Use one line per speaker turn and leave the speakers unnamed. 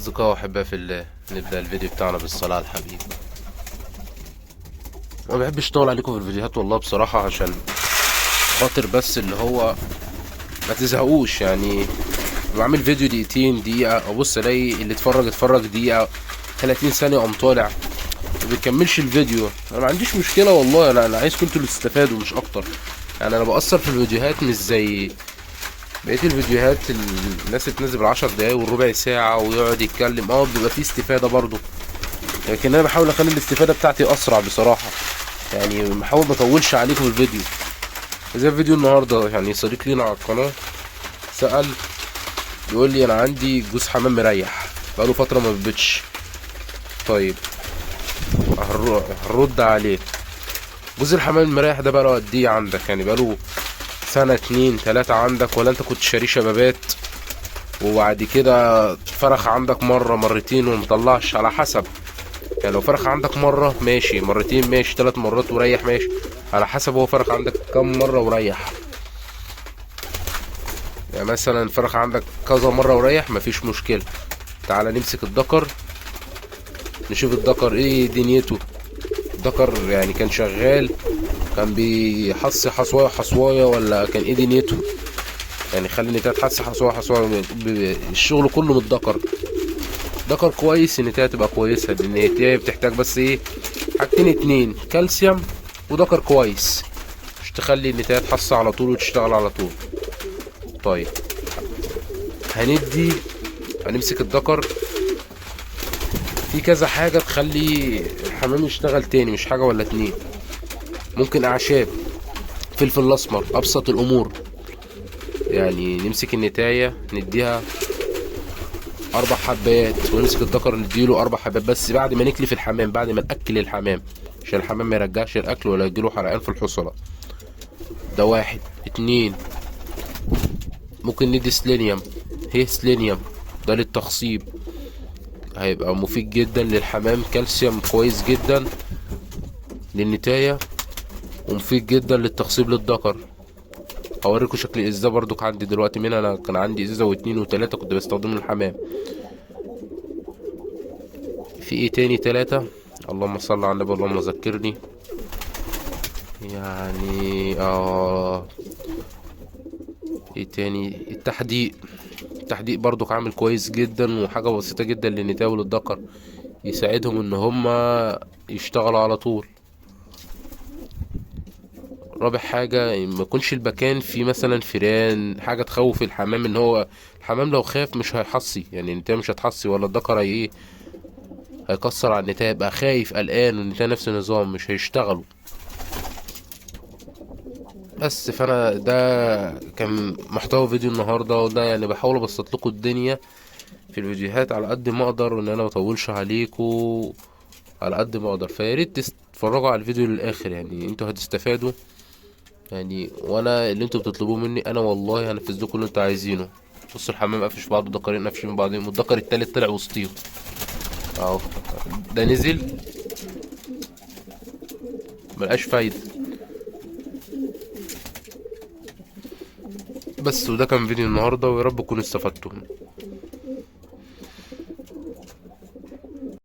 أصدقائي وأحبائي في الله، نبدأ الفيديو بتاعنا بالصلاة على الحبيب. ما بحبش أطول عليكم في الفيديوهات والله بصراحة، عشان خاطر بس اللي هو ما تزهقوش. يعني بعمل فيديو دقيقتين، دقيقة، أبص ألاقي اللي اتفرج دقيقة 30 ثانية قام طالع ما بيكملش الفيديو. أنا ما عنديش مشكلة والله، أنا عايزكم انتوا اللي تستفادوا مش أكتر. يعني أنا بأثر في الفيديوهات مش زي بقية الفيديوهات. الناس بتنزل بالعشر دقايق والربع ساعة ويقعد يتكلم، بيبقى فيه استفادة برضه، لكن انا بحاول اخلي الاستفادة بتاعتي اسرع بصراحة. يعني بحاول مطولش عليكم الفيديو. زي فيديو النهاردة، يعني صديق لينا على القناة سأل يقول لي انا عندي جوز حمام مريح بقاله فترة ما بيبيضش. طيب هنرد عليه. جوز الحمام المريح ده بقاله قد ايه عندك؟ يعني بقاله سنة، اتنين، تلاتة عندك، ولا انت كنت شاريه شبابات وبعد كده فرخ عندك مرة مرتين ومطلعش؟ على حسب. يعني لو فرخ عندك مرة ماشي، مرتين ماشي، 3 مرات وريح ماشي، على حسب هو فرخ عندك كم مرة وريح. يعني مثلا فرخ عندك كذا مرة وريح مفيش مشكلة. تعالى نمسك الدكر نشوف الدكر ايه دنيته. الدكر يعني كان شغال، كان بيحصي حصوايا حصوايا، ولا كان ايه دنيته؟ يعني خلي النتاية تحصي حصوايا حصوايا، الشغل كله من الدكر. دكر كويس النتاية تبقى كويسة، لان النتاية بتحتاج بس ايه؟ حاجتين اتنين، كالسيوم ودكر كويس، مش تخلي النتاية تحصى على طول وتشتغل على طول. طيب هنمسك الدكر في كذا حاجة تخلي الحمام يشتغل تاني، مش حاجة ولا اتنين. ممكن اعشاب، فلفل الاسمر، ابسط الامور. يعني نمسك النتاية نديها 4 حبات، ونمسك الدكر نديله 4 حبات، بس بعد ما نكلف الحمام، بعد ما نأكل الحمام، عشان الحمام ما يرجعش الاكل ولا يجيله حرقان في الحصلة. ده 1، 2. ممكن ندي سلينيوم، سلينيوم ده للتخصيب، هيبقى مفيد جدا للحمام. كالسيوم كويس جدا للنتاية، ومفيد جدا للتخصيب للذكر. هوريكم شكل الازازة برضو عندي دلوقتي منها. انا كان عندي ازازة واتنين وتلاتة كنت بستخدمهم للحمام. في ايه تاني؟ 3. اللهم صل على النبي، اللهم ذكرني. يعني ايه تاني؟ التحديق برضو عامل كويس جدا، وحاجة بسيطة جدا للنتاية وللذكر، يساعدهم ان هما يشتغلوا على طول. رابع حاجة، ما يكونش المكان فيه مثلا فيران، حاجة تخوف الحمام. ان هو الحمام لو خاف مش هيحصي، يعني النتاية مش هتحصي، ولا الذكر هيكسر على النتاية، يبقى خايف قلقان، والنتاية نفس النظام مش هيشتغلوا. بس فانا ده كان محتوى فيديو النهارده، وده يعني بحاول ابسط لكم الدنيا في الفيديوهات على قد ما اقدر، وان انا مطولش عليكم على قد ما اقدر. فياريت تتفرجوا على الفيديو للاخر، يعني انتوا هتستفادوا. يعني وانا اللي انتوا بتطلبوه مني انا والله هنفذ لكم اللي انتوا عايزينه. بصوا الحمام قافش بعضه، الدكرين قافشين من بعضهم، والدكر التالت طلع وسطيهم اهو. ده نزل ملقاش فايدة. بس وده كان فيديو النهارده، ويا رب تكونوا استفدتوا.